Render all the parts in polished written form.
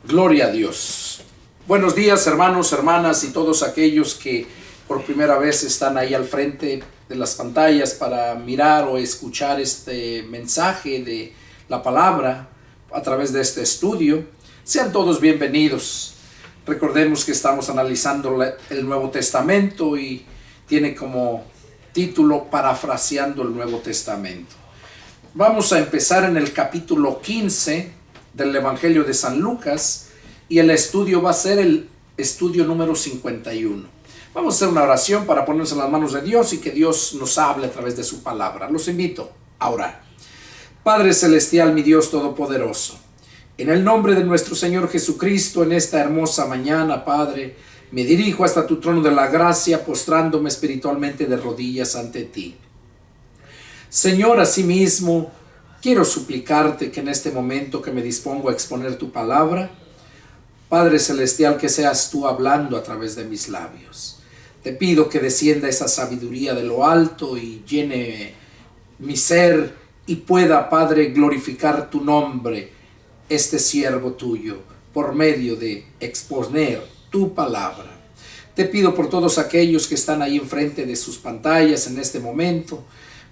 Gloria a Dios. Buenos días, hermanos, hermanas y todos aquellos que por primera vez están ahí al frente de las pantallas para mirar o escuchar este mensaje de la palabra a través de este estudio. Sean todos bienvenidos. Recordemos que estamos analizando el Nuevo Testamento y tiene como título Parafraseando el Nuevo Testamento. Vamos a empezar en el capítulo 15 del Evangelio de San Lucas y el estudio va a ser el estudio número 51. Vamos a hacer una oración para ponernos en las manos de Dios y que Dios nos hable a través de su palabra. Los invito a orar. Padre Celestial, mi Dios Todopoderoso, en el nombre de nuestro Señor Jesucristo, en esta hermosa mañana, Padre, me dirijo hasta tu trono de la gracia, postrándome espiritualmente de rodillas ante ti. Señor, asimismo, quiero suplicarte que en este momento que me dispongo a exponer tu palabra, Padre Celestial, que seas tú hablando a través de mis labios. Te pido que descienda esa sabiduría de lo alto y llene mi ser y pueda, Padre, glorificar tu nombre, este siervo tuyo, por medio de exponer tu palabra. Te pido por todos aquellos que están ahí enfrente de sus pantallas en este momento,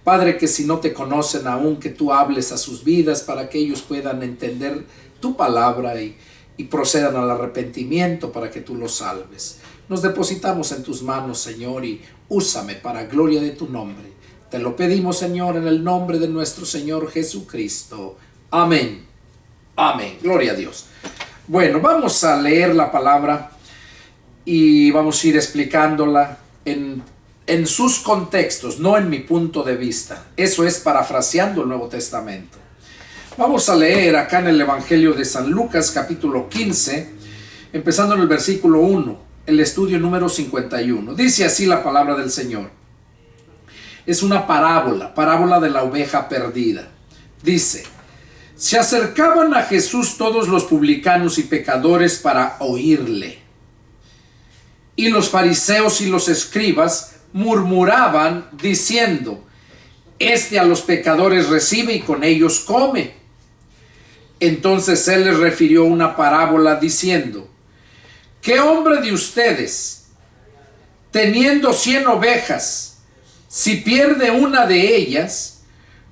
Padre, que si no te conocen aún, que tú hables a sus vidas para que ellos puedan entender tu palabra y procedan al arrepentimiento para que tú los salves. Nos depositamos en tus manos, Señor, y úsame para gloria de tu nombre. Te lo pedimos, Señor, en el nombre de nuestro Señor Jesucristo. Amén. Amén. Gloria a Dios. Bueno, vamos a leer la palabra y vamos a ir explicándola en sus contextos, no en mi punto de vista. Eso es parafraseando el Nuevo Testamento. Vamos a leer acá en el Evangelio de San Lucas, capítulo 15, empezando en el versículo 1, el estudio número 51. Dice así la palabra del Señor. Es una parábola de la oveja perdida. Dice: se acercaban a Jesús todos los publicanos y pecadores para oírle. Y los fariseos y los escribas murmuraban diciendo: este a los pecadores recibe y con ellos come. Entonces él les refirió una parábola diciendo: ¿qué hombre de ustedes, teniendo 100 ovejas, si pierde una de ellas,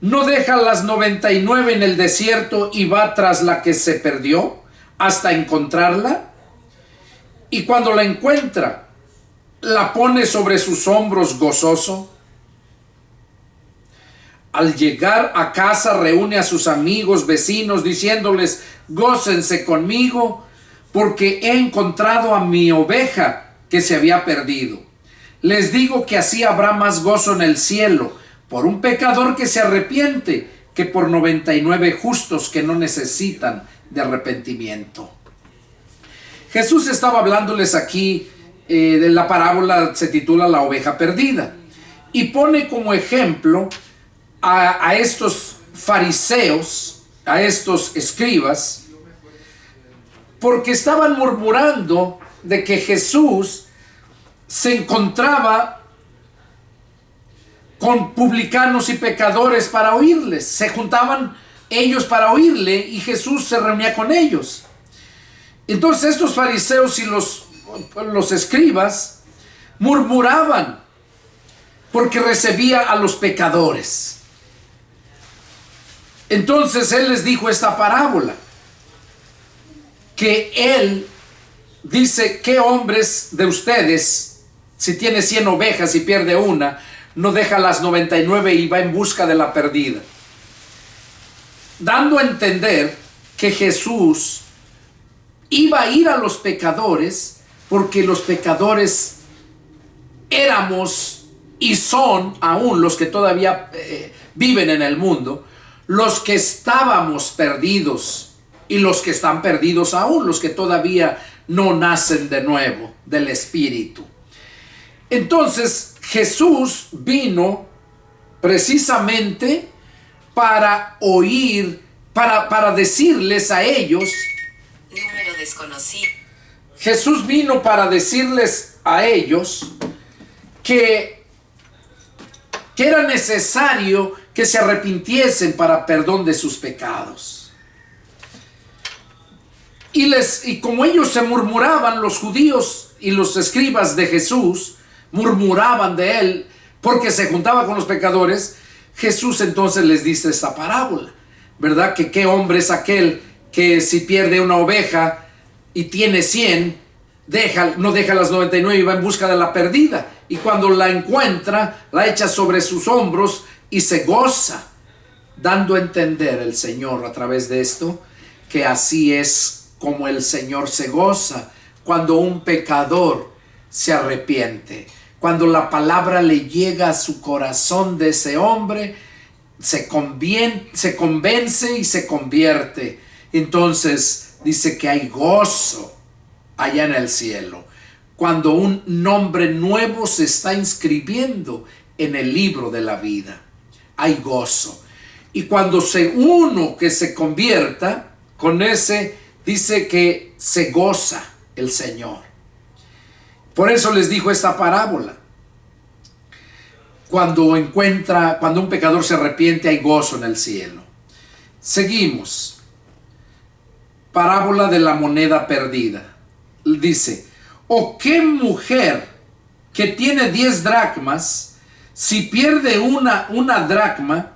no deja las 99 en el desierto y va tras la que se perdió hasta encontrarla? Y cuando la encuentra, la pone sobre sus hombros gozoso. Al llegar a casa reúne a sus amigos, vecinos, diciéndoles: gócense conmigo, porque he encontrado a mi oveja que se había perdido. Les digo que así habrá más gozo en el cielo por un pecador que se arrepiente que por 99 justos que no necesitan de arrepentimiento. Jesús estaba hablándoles aquí de la parábola, se titula La oveja perdida, y pone como ejemplo a estos fariseos, a estos escribas, porque estaban murmurando de que Jesús se encontraba con publicanos y pecadores para oírles. Se juntaban ellos para oírle y Jesús se reunía con ellos. Entonces estos fariseos y los escribas murmuraban porque recibía a los pecadores. Entonces él les dijo esta parábola, que él dice: ¿qué hombres de ustedes, si tiene 100 ovejas y pierde una, no deja las 99 y va en busca de la perdida? Dando a entender que Jesús iba a ir a los pecadores, porque los pecadores éramos y son aún los que todavía viven en el mundo, los que estábamos perdidos y los que están perdidos aún, los que todavía no nacen de nuevo del Espíritu. Entonces Jesús vino precisamente para oír, para decirles a ellos, número desconocido. Jesús vino para decirles a ellos que era necesario que se arrepintiesen para perdón de sus pecados. Y como ellos se murmuraban, los judíos y los escribas de Jesús, murmuraban de él porque se juntaba con los pecadores, Jesús entonces les dice esta parábola, ¿verdad? Que qué hombre es aquel que si pierde una oveja y tiene 100, no deja las 99 y va en busca de la perdida. Y cuando la encuentra, la echa sobre sus hombros y se goza, dando a entender el Señor a través de esto, que así es como el Señor se goza cuando un pecador se arrepiente. Cuando la palabra le llega a su corazón de ese hombre, se convence y se convierte. Entonces dice que hay gozo allá en el cielo, cuando un nombre nuevo se está inscribiendo en el libro de la vida. Hay gozo. Y cuando uno que se convierta, con ese dice que se goza el Señor. Por eso les dijo esta parábola. Cuando un pecador se arrepiente, hay gozo en el cielo. Seguimos. Parábola de la moneda perdida. Dice, ¿o qué mujer que tiene 10 dracmas, si pierde una dracma,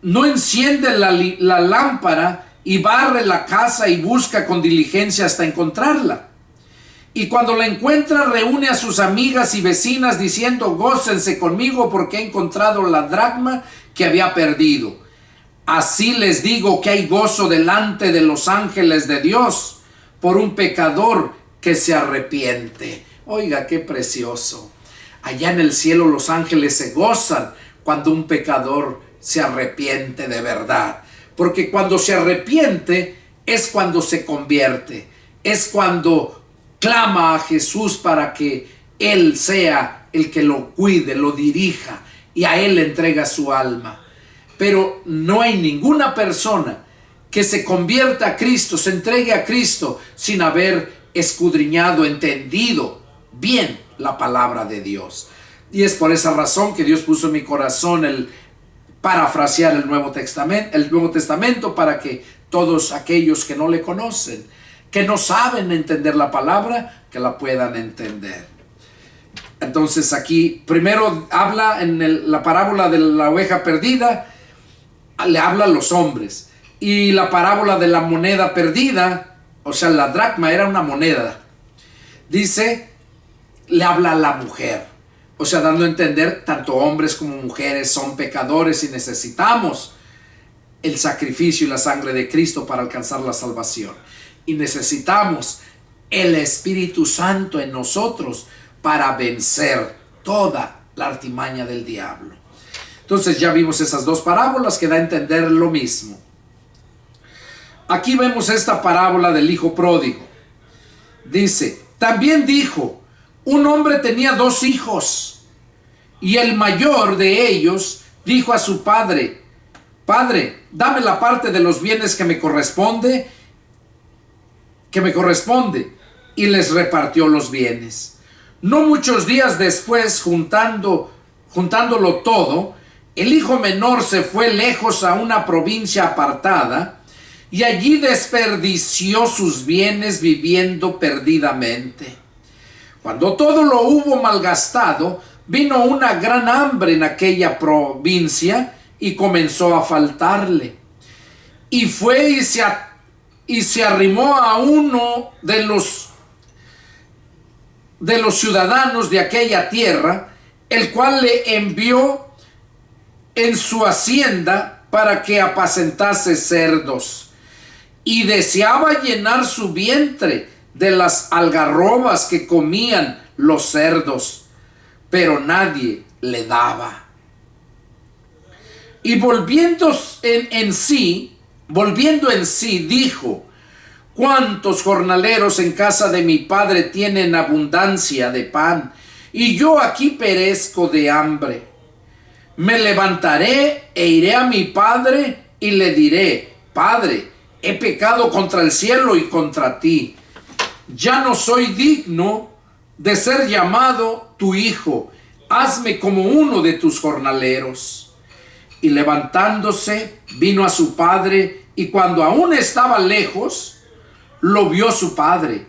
no enciende la lámpara y barre la casa y busca con diligencia hasta encontrarla? Y cuando la encuentra, reúne a sus amigas y vecinas diciendo, gócense conmigo porque he encontrado la dracma que había perdido. Así les digo que hay gozo delante de los ángeles de Dios por un pecador que se arrepiente. Oiga, qué precioso. Allá en el cielo los ángeles se gozan cuando un pecador se arrepiente de verdad. Porque cuando se arrepiente es cuando se convierte. Es cuando clama a Jesús para que Él sea el que lo cuide, lo dirija y a Él le entrega su alma. Pero no hay ninguna persona que se convierta a Cristo, se entregue a Cristo sin haber escudriñado, entendido bien la palabra de Dios. Y es por esa razón que Dios puso en mi corazón el parafrasear el Nuevo Testamento para que todos aquellos que no le conocen, que no saben entender la palabra, que la puedan entender. Entonces aquí primero habla en la parábola de la oveja perdida, le habla a los hombres. Y la parábola de la moneda perdida, o sea, la dracma era una moneda, dice, le habla a la mujer. O sea, dando a entender, tanto hombres como mujeres son pecadores y necesitamos el sacrificio y la sangre de Cristo para alcanzar la salvación. Y necesitamos el Espíritu Santo en nosotros para vencer toda la artimaña del diablo. Entonces ya vimos esas dos parábolas que da a entender lo mismo. Aquí vemos esta parábola del hijo pródigo. Dice, también dijo, un hombre tenía 2 hijos, y el mayor de ellos dijo a su padre, Padre, dame la parte de los bienes que me corresponde, y les repartió los bienes. No muchos días después, juntándolo todo, el hijo menor se fue lejos a una provincia apartada, y allí desperdició sus bienes viviendo perdidamente. Cuando todo lo hubo malgastado, vino una gran hambre en aquella provincia y comenzó a faltarle. Y fue y se arrimó a uno de los ciudadanos de aquella tierra, el cual le envió en su hacienda para que apacentase cerdos. Y deseaba llenar su vientre de las algarrobas que comían los cerdos, pero nadie le daba. Y volviendo en sí, dijo, ¿cuántos jornaleros en casa de mi padre tienen abundancia de pan, y yo aquí perezco de hambre? Me levantaré e iré a mi padre y le diré, Padre, he pecado contra el cielo y contra ti. Ya no soy digno de ser llamado tu hijo. Hazme como uno de tus jornaleros. Y levantándose, vino a su padre, y cuando aún estaba lejos, lo vio su padre,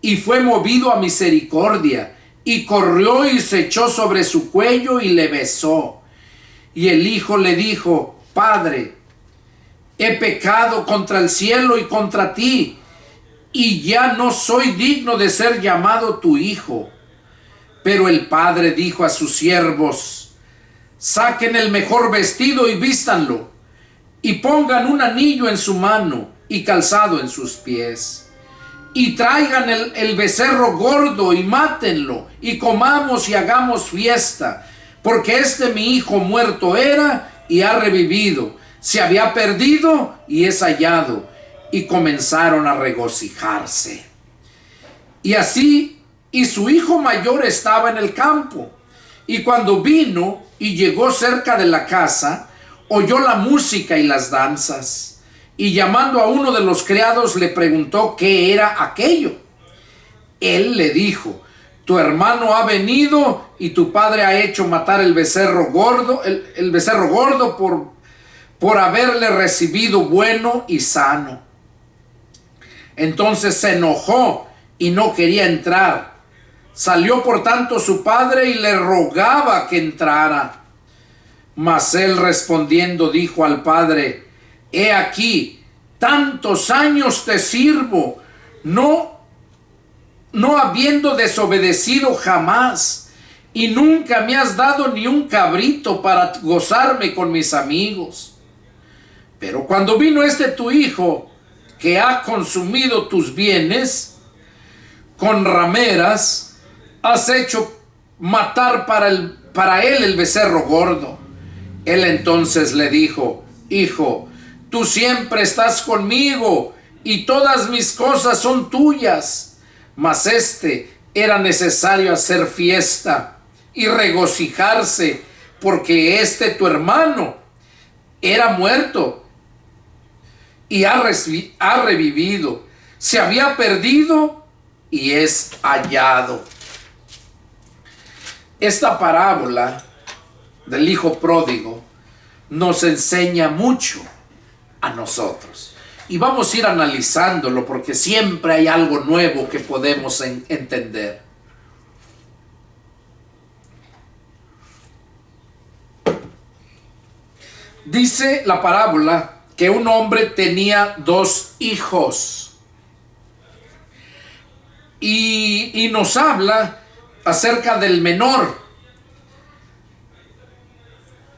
y fue movido a misericordia, y corrió y se echó sobre su cuello y le besó. Y el hijo le dijo: Padre, he pecado contra el cielo y contra ti, y ya no soy digno de ser llamado tu hijo. Pero el padre dijo a sus siervos: Saquen el mejor vestido y vístanlo, y pongan un anillo en su mano y calzado en sus pies, y traigan el becerro gordo y mátenlo, y comamos y hagamos fiesta, porque mi hijo muerto era y ha revivido, se había perdido y es hallado. Y comenzaron a regocijarse. Y así, y su hijo mayor estaba en el campo, y cuando vino y llegó cerca de la casa, oyó la música y las danzas, y llamando a uno de los criados le preguntó qué era aquello. Él le dijo: Tu hermano ha venido y tu padre ha hecho matar el becerro gordo, el becerro gordo por haberle recibido bueno y sano. Entonces se enojó y no quería entrar. Salió por tanto su padre y le rogaba que entrara. Mas él respondiendo dijo al padre: He aquí, tantos años te sirvo, no habiendo desobedecido jamás, y nunca me has dado ni un cabrito para gozarme con mis amigos. Pero cuando vino tu hijo, que ha consumido tus bienes, con rameras has hecho matar para él el becerro gordo. Él entonces le dijo: Hijo, tú siempre estás conmigo, y todas mis cosas son tuyas. Mas era necesario hacer fiesta y regocijarse, porque tu hermano era muerto y ha revivido, se había perdido y es hallado. Esta parábola del hijo pródigo nos enseña mucho a nosotros, y vamos a ir analizándolo porque siempre hay algo nuevo que podemos entender. Dice la parábola que un hombre tenía 2 hijos, y nos habla acerca del menor,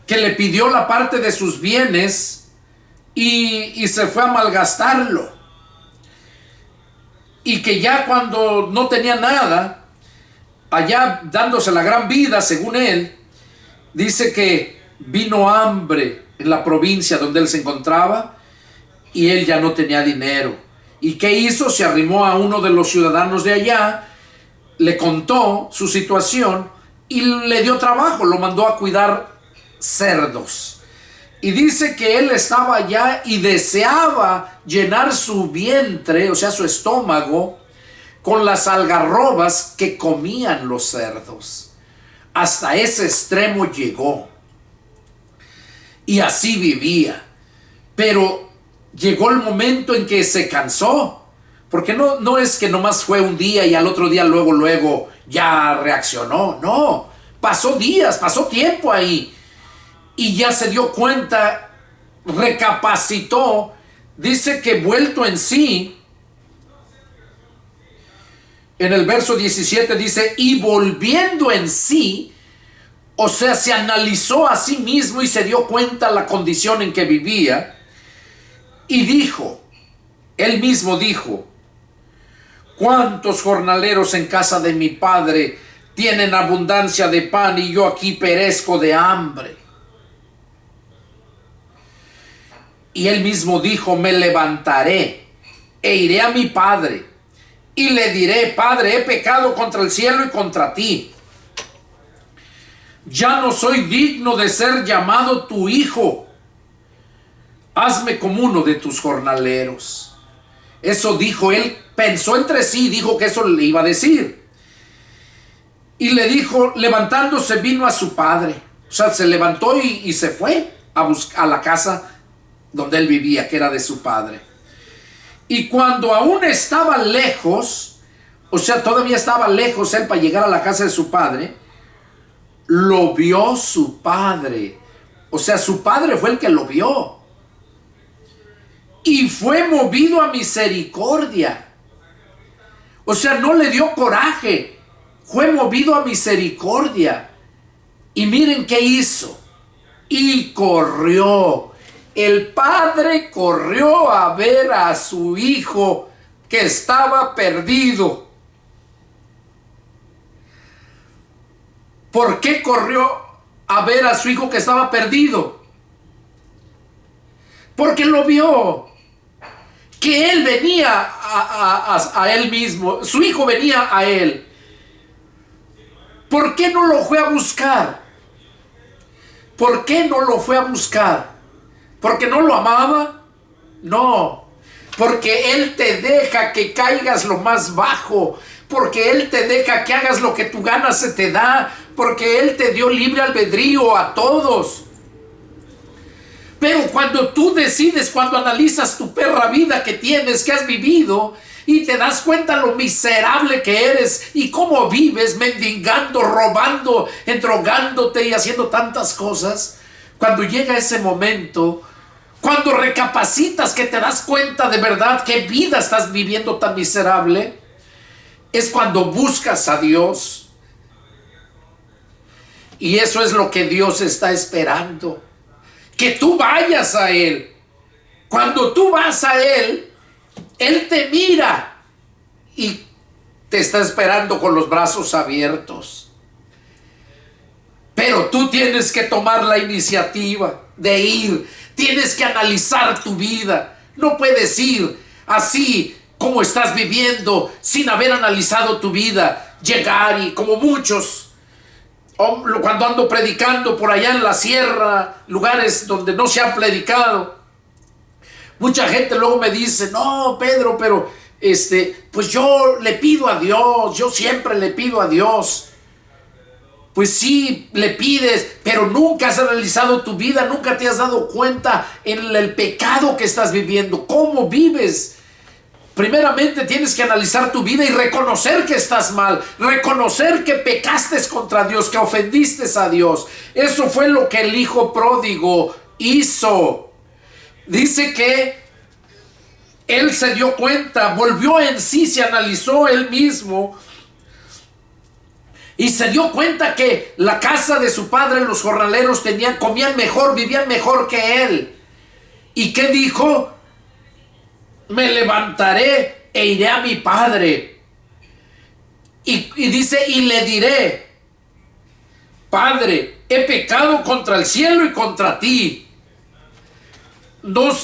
que le pidió la parte de sus bienes y se fue a malgastarlo, y que ya cuando no tenía nada, allá dándose la gran vida según él, dice que vino hambre en la provincia donde él se encontraba, y él ya no tenía dinero. ¿Y qué hizo? Se arrimó a uno de los ciudadanos de allá, le contó su situación y le dio trabajo, lo mandó a cuidar cerdos. Y dice que él estaba allá y deseaba llenar su vientre, o sea, su estómago, con las algarrobas que comían los cerdos. Hasta ese extremo llegó. Y así vivía. Pero llegó el momento en que se cansó. Porque no es que nomás fue un día y al otro día luego ya reaccionó. No, pasó días, pasó tiempo ahí. Y ya se dio cuenta, recapacitó. Dice que vuelto en sí, en el verso 17 dice: y volviendo en sí, o sea, se analizó a sí mismo y se dio cuenta la condición en que vivía. Y dijo, él mismo dijo: ¿cuántos jornaleros en casa de mi padre tienen abundancia de pan y yo aquí perezco de hambre? Y él mismo dijo: me levantaré e iré a mi padre y le diré: Padre, he pecado contra el cielo y contra ti. Ya no soy digno de ser llamado tu hijo. Hazme como uno de tus jornaleros. Eso dijo él, pensó entre sí, dijo que eso le iba a decir. Y le dijo, levantándose vino a su padre. O sea, se levantó y se fue a la casa donde él vivía, que era de su padre. Y cuando aún estaba lejos, o sea, todavía estaba lejos él para llegar a la casa de su padre, lo vio su padre. O sea, su padre fue el que lo vio. Y fue movido a misericordia. O sea, no le dio coraje. Fue movido a misericordia. Y miren qué hizo. Y corrió. El padre corrió a ver a su hijo que estaba perdido. ¿Por qué corrió a ver a su hijo que estaba perdido? Porque lo vio. Que él venía a él mismo. Su hijo venía a él. ¿Por qué no lo fue a buscar? ¿Por qué no lo fue a buscar? ¿Porque no lo amaba? No. Porque Él te deja que caigas lo más bajo. Porque Él te deja que hagas lo que tu gana se te da. Porque Él te dio libre albedrío a todos. Pero cuando tú decides, cuando analizas tu perra vida que tienes, que has vivido, y te das cuenta lo miserable que eres y cómo vives mendigando, robando, endrogándote y haciendo tantas cosas, cuando llega ese momento, cuando recapacitas, que te das cuenta de verdad qué vida estás viviendo tan miserable, es cuando buscas a Dios. Y eso es lo que Dios está esperando, que tú vayas a Él. Cuando tú vas a Él, Él te mira y te está esperando con los brazos abiertos. Pero tú tienes que tomar la iniciativa de ir. Tienes que analizar tu vida. No puedes ir así como estás viviendo sin haber analizado tu vida. Llegar y como muchos, cuando ando predicando por allá en la sierra, lugares donde no se ha predicado, mucha gente luego me dice, no, Pedro, pero pues yo le pido a Dios, yo siempre le pido a Dios. Pues sí, le pides, pero nunca has analizado tu vida, nunca te has dado cuenta en el pecado que estás viviendo, cómo vives. Primeramente tienes que analizar tu vida y reconocer que estás mal, reconocer que pecaste contra Dios, que ofendiste a Dios. Eso fue lo que el hijo pródigo hizo. Dice que él se dio cuenta, volvió en sí, se analizó él mismo y se dio cuenta que la casa de su padre, los jornaleros comían mejor, vivían mejor que él. ¿Y qué dijo? Me levantaré e iré a mi padre. Y dice, y le diré, Padre, he pecado contra el cielo y contra ti.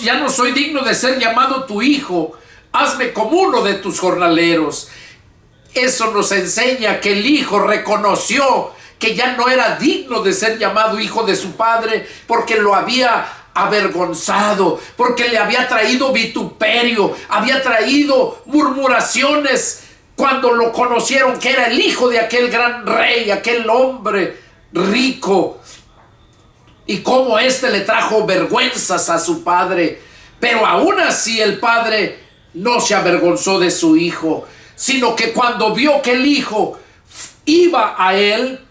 Ya no soy digno de ser llamado tu hijo. Hazme como uno de tus jornaleros. Eso nos enseña que el hijo reconoció que ya no era digno de ser llamado hijo de su padre, porque lo había avergonzado, porque le había traído vituperio, había traído murmuraciones cuando lo conocieron que era el hijo de aquel gran rey, aquel hombre rico, y cómo le trajo vergüenzas a su padre. Pero aún así el padre no se avergonzó de su hijo, sino que cuando vio que el hijo iba a él,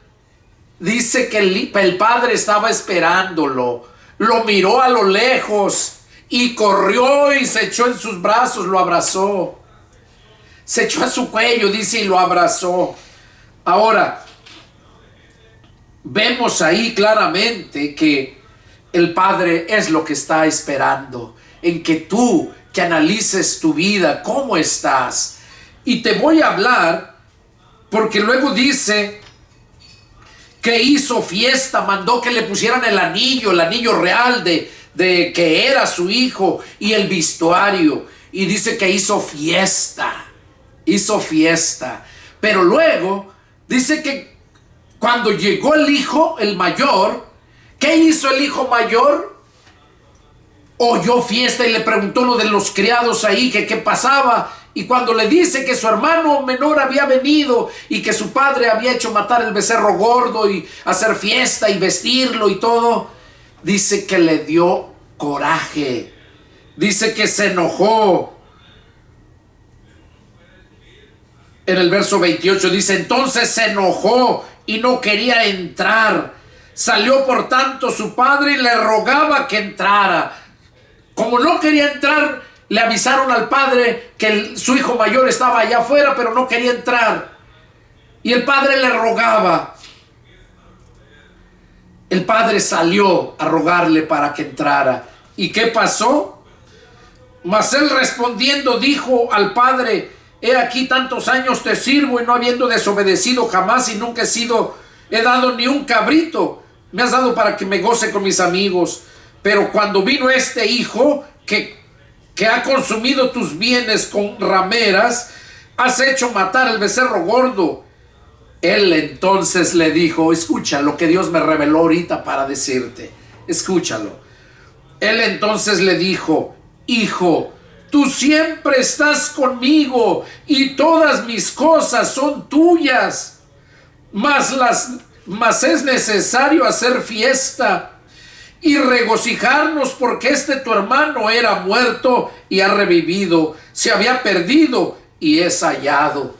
dice que el padre estaba esperándolo, lo miró a lo lejos y corrió y se echó en sus brazos, lo abrazó, se echó a su cuello, dice, y lo abrazó. Ahora, vemos ahí claramente que el padre es lo que está esperando, en que tú, que analices tu vida, cómo estás. Y te voy a hablar, porque luego dice que hizo fiesta, mandó que le pusieran el anillo real de que era su hijo, y el vestuario, y dice que hizo fiesta. Pero luego dice que cuando llegó el hijo, el mayor, ¿qué hizo el hijo mayor? Oyó fiesta y le preguntó lo de los criados ahí, que qué pasaba. Y cuando le dice que su hermano menor había venido y que su padre había hecho matar el becerro gordo y hacer fiesta y vestirlo y todo, dice que le dio coraje, dice que se enojó, en el verso 28 dice: entonces se enojó y no quería entrar. Salió por tanto su padre y le rogaba que entrara. Como no quería entrar, le avisaron al padre que su hijo mayor estaba allá afuera, pero no quería entrar. Y el padre le rogaba. El padre salió a rogarle para que entrara. ¿Y qué pasó? Mas él respondiendo dijo al padre: he aquí tantos años te sirvo y no habiendo desobedecido jamás, y nunca he dado ni un cabrito. Me has dado para que me goce con mis amigos. Pero cuando vino este hijo que ha consumido tus bienes con rameras, has hecho matar el becerro gordo. Él entonces le dijo, escucha lo que Dios me reveló ahorita para decirte, escúchalo. Él entonces le dijo: hijo, tú siempre estás conmigo y todas mis cosas son tuyas, mas es necesario hacer fiesta y regocijarnos, porque tu hermano era muerto y ha revivido, se había perdido y es hallado.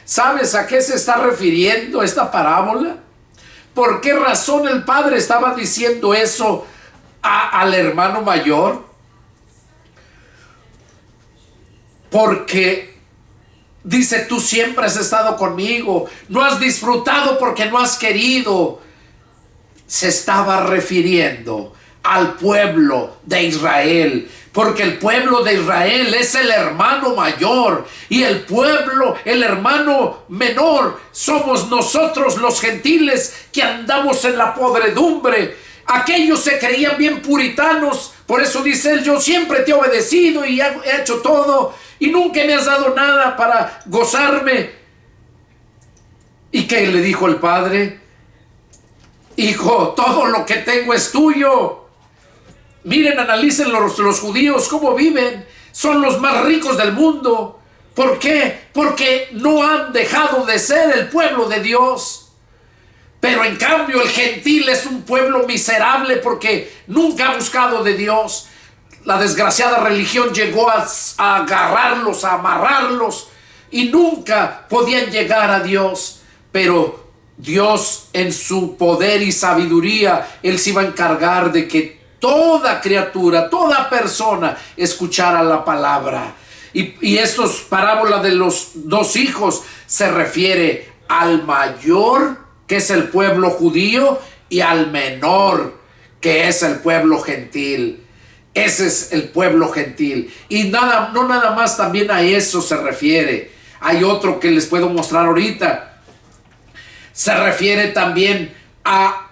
¿Sabes a qué se está refiriendo esta parábola? ¿Por qué razón el padre estaba diciendo eso al hermano mayor? Porque dice: tú siempre has estado conmigo, no has disfrutado porque no has querido. Se estaba refiriendo al pueblo de Israel, porque el pueblo de Israel es el hermano mayor, y el hermano menor somos nosotros los gentiles que andamos en la podredumbre. Aquellos se creían bien puritanos, por eso dice él: yo siempre te he obedecido y he hecho todo y nunca me has dado nada para gozarme. ¿Y qué le dijo el padre? Hijo, todo lo que tengo es tuyo. Miren, analicen los judíos cómo viven. Son los más ricos del mundo. ¿Por qué? Porque no han dejado de ser el pueblo de Dios. Pero en cambio el gentil es un pueblo miserable porque nunca ha buscado de Dios. La desgraciada religión llegó a agarrarlos, a amarrarlos, y nunca podían llegar a Dios. Pero Dios, en su poder y sabiduría, Él se iba a encargar de que toda criatura, toda persona escuchara la palabra. Y estos parábola de los dos hijos se refiere al mayor, que es el pueblo judío, y al menor, que es el pueblo gentil. Ese es el pueblo gentil. Y no nada más también a eso se refiere. Hay otro que les puedo mostrar ahorita. Se refiere también a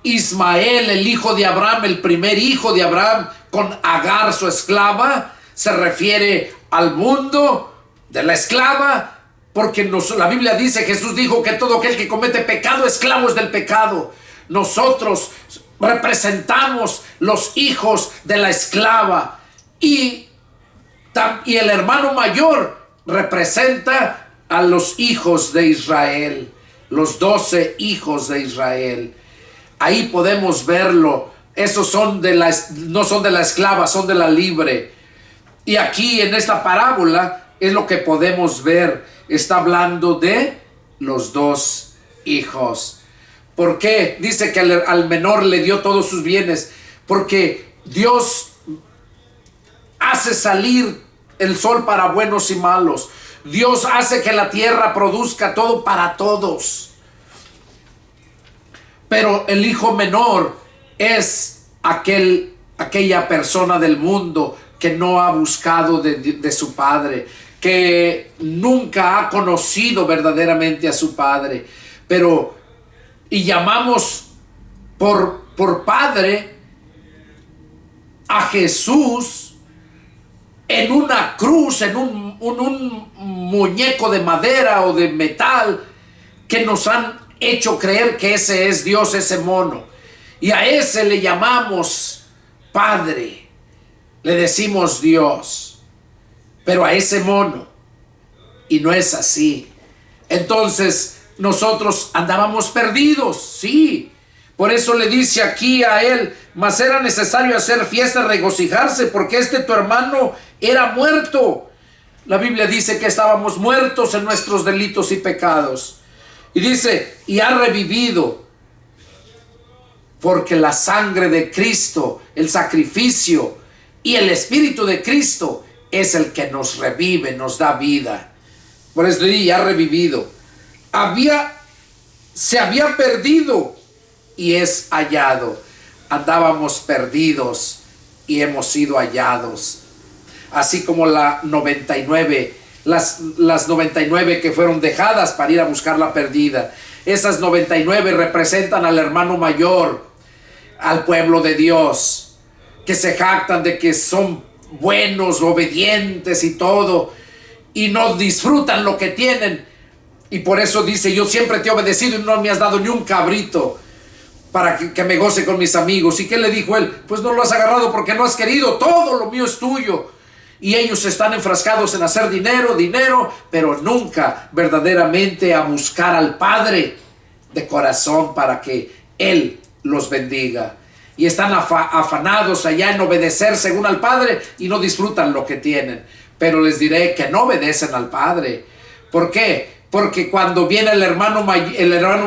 Ismael, el hijo de Abraham, el primer hijo de Abraham, con Agar, su esclava. Se refiere al mundo de la esclava, porque la Biblia dice, Jesús dijo que todo aquel que comete pecado, esclavo es del pecado. Nosotros representamos los hijos de la esclava, y el hermano mayor representa a los hijos de Israel, los 12 hijos de Israel. Ahí podemos verlo. Esos no son de la esclava, son de la libre. Y aquí en esta parábola es lo que podemos ver. Está hablando de los dos hijos. ¿Por qué? Dice que al menor le dio todos sus bienes. Porque Dios hace salir el sol para buenos y malos. Dios hace que la tierra produzca todo para todos. Pero el hijo menor es aquella persona del mundo que no ha buscado de su padre, que nunca ha conocido verdaderamente a su padre. Y llamamos por padre a Jesús en una cruz, en un muñeco de madera o de metal, que nos han hecho creer que ese es Dios, ese mono. Y a ese le llamamos Padre, le decimos Dios, pero a ese mono. Y no es así. Entonces nosotros andábamos perdidos, sí. Por eso le dice aquí a él: mas era necesario hacer fiesta, regocijarse, porque tu hermano era muerto La Biblia dice que estábamos muertos en nuestros delitos y pecados. Y dice, y ha revivido, porque la sangre de Cristo, el sacrificio y el Espíritu de Cristo es el que nos revive, nos da vida. Por eso y ha revivido. Se había perdido y es hallado. Andábamos perdidos y hemos sido hallados. Así como las 99 que fueron dejadas para ir a buscar la perdida. Esas 99 representan al hermano mayor, al pueblo de Dios, que se jactan de que son buenos, obedientes y todo, y no disfrutan lo que tienen. Y por eso dice, yo siempre te he obedecido y no me has dado ni un cabrito para que me goce con mis amigos. ¿Y qué le dijo él? Pues no lo has agarrado porque no has querido, todo lo mío es tuyo. Y ellos están enfrascados en hacer dinero, pero nunca verdaderamente a buscar al Padre de corazón para que Él los bendiga. Y están afanados allá en obedecer según al Padre y no disfrutan lo que tienen. Pero les diré que no obedecen al Padre. ¿Por qué? Porque cuando viene el hermano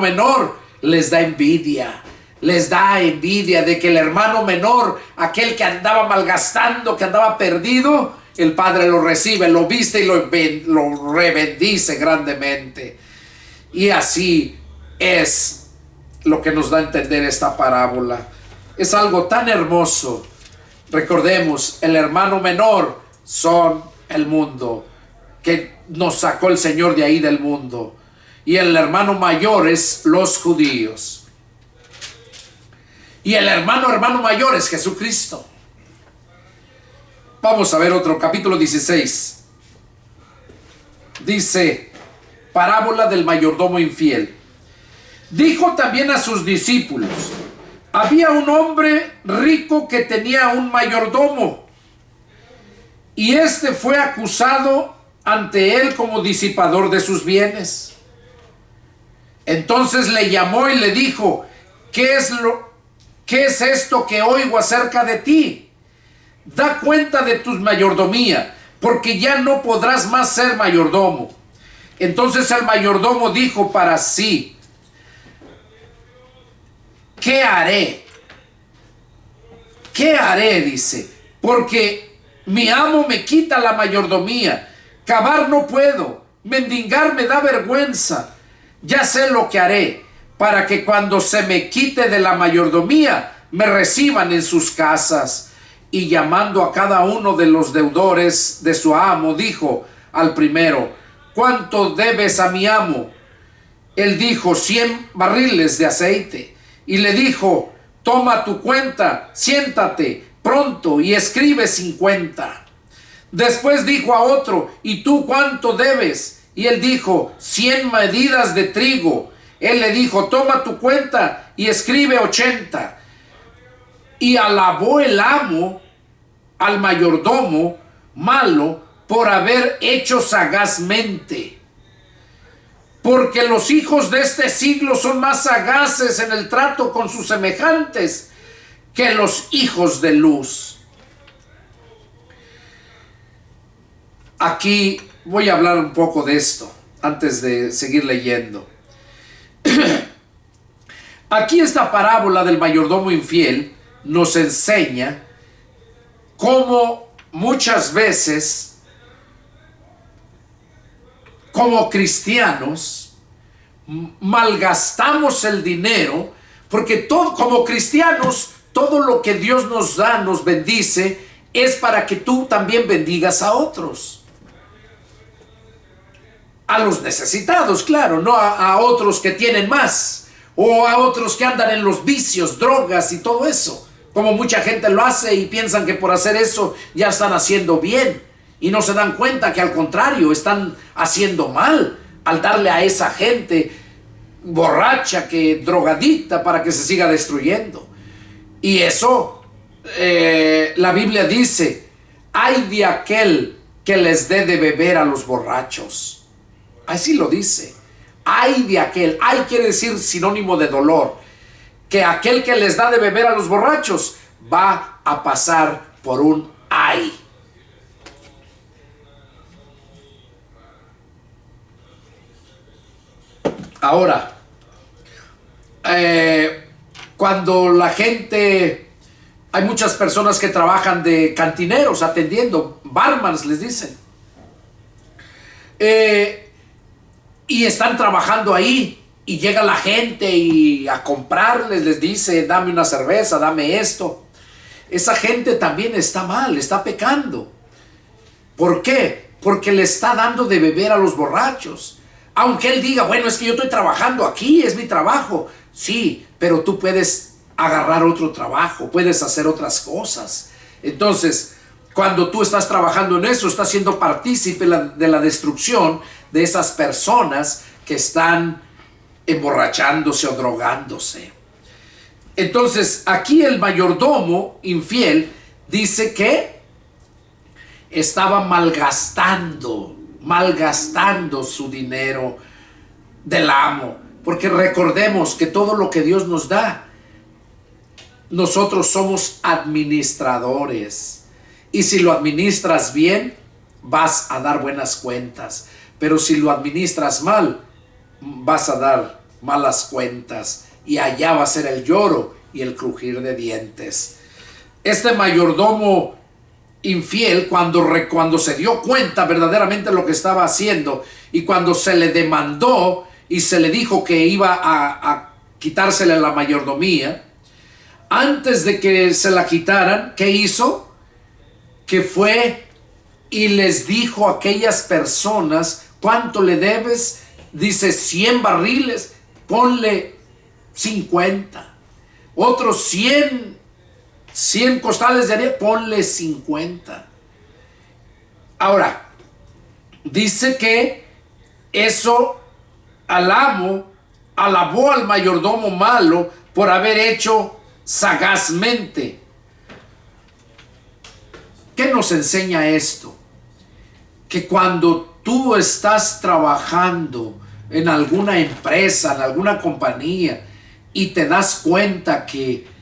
menor, les da envidia. Les da envidia de que el hermano menor, aquel que andaba malgastando, que andaba perdido, el Padre lo recibe, lo viste y lo rebendice grandemente. Y así es lo que nos da a entender esta parábola. Es algo tan hermoso. Recordemos, el hermano menor son el mundo, que nos sacó el Señor de ahí del mundo. Y el hermano mayor es los judíos. Y el hermano mayor es Jesucristo. Vamos a ver otro, capítulo 16. Dice, parábola del mayordomo infiel. Dijo también a sus discípulos, había un hombre rico que tenía un mayordomo, y éste fue acusado ante él como disipador de sus bienes. Entonces le llamó y le dijo, ¿qué es esto que oigo acerca de ti? Da cuenta de tu mayordomía, porque ya no podrás más ser mayordomo. Entonces el mayordomo dijo para sí, ¿qué haré? ¿Qué haré? Dice, porque mi amo me quita la mayordomía, cavar no puedo, mendigar me da vergüenza. Ya sé lo que haré, para que cuando se me quite de la mayordomía, me reciban en sus casas. Y llamando a cada uno de los deudores de su amo, dijo al primero, ¿cuánto debes a mi amo? Él dijo, 100 barriles de aceite. Y le dijo, toma tu cuenta, siéntate pronto y escribe 50. Después dijo a otro, ¿y tú cuánto debes? Y él dijo, 100 medidas de trigo. Él le dijo, toma tu cuenta y escribe 80. Y alabó el amo al mayordomo malo por haber hecho sagazmente. Porque los hijos de este siglo son más sagaces en el trato con sus semejantes que los hijos de luz. Aquí voy a hablar un poco de esto antes de seguir leyendo. Aquí esta parábola del mayordomo infiel nos enseña cómo muchas veces como cristianos malgastamos el dinero, porque como cristianos todo lo que Dios nos da, nos bendice, es para que tú también bendigas a otros. A los necesitados, claro, no a otros que tienen más, o a otros que andan en los vicios, drogas y todo eso, como mucha gente lo hace y piensan que por hacer eso ya están haciendo bien, y no se dan cuenta que al contrario están haciendo mal al darle a esa gente borracha, que drogadicta, para que se siga destruyendo. Y eso la Biblia dice, ay de aquel que les dé de beber a los borrachos. Así lo dice. Ay de aquel. Ay quiere decir sinónimo de dolor. Que aquel que les da de beber a los borrachos va a pasar por un ay. Ahora, cuando la gente, hay muchas personas que trabajan de cantineros, atendiendo, barmans les dicen, y están trabajando ahí, y llega la gente y a comprarles, les dice, dame una cerveza, dame esto. Esa gente también está mal, está pecando. ¿Por qué? Porque le está dando de beber a los borrachos. Aunque él diga, bueno, es que yo estoy trabajando aquí, es mi trabajo. Sí, pero tú puedes agarrar otro trabajo, puedes hacer otras cosas. Entonces, cuando tú estás trabajando en eso, estás siendo partícipe de la destrucción de esas personas que están emborrachándose o drogándose. Entonces, aquí el mayordomo infiel dice que estaba malgastando su dinero del amo. Porque recordemos que todo lo que Dios nos da, nosotros somos administradores. Y si lo administras bien, vas a dar buenas cuentas. Pero si lo administras mal, vas a dar malas cuentas. Y allá va a ser el lloro y el crujir de dientes. Este mayordomo infiel, cuando se dio cuenta verdaderamente lo que estaba haciendo, y cuando se le demandó y se le dijo que iba a quitársele la mayordomía, antes de que se la quitaran, ¿qué hizo? Que fue y les dijo a aquellas personas, ¿cuánto le debes? Dice 100 barriles, ponle 50. Otros 100 costales de harina, ponle 50. Ahora, dice que eso al amo alabó al mayordomo malo por haber hecho sagazmente. ¿Qué nos enseña esto? Que cuando tú estás trabajando en alguna empresa, en alguna compañía, y te das cuenta que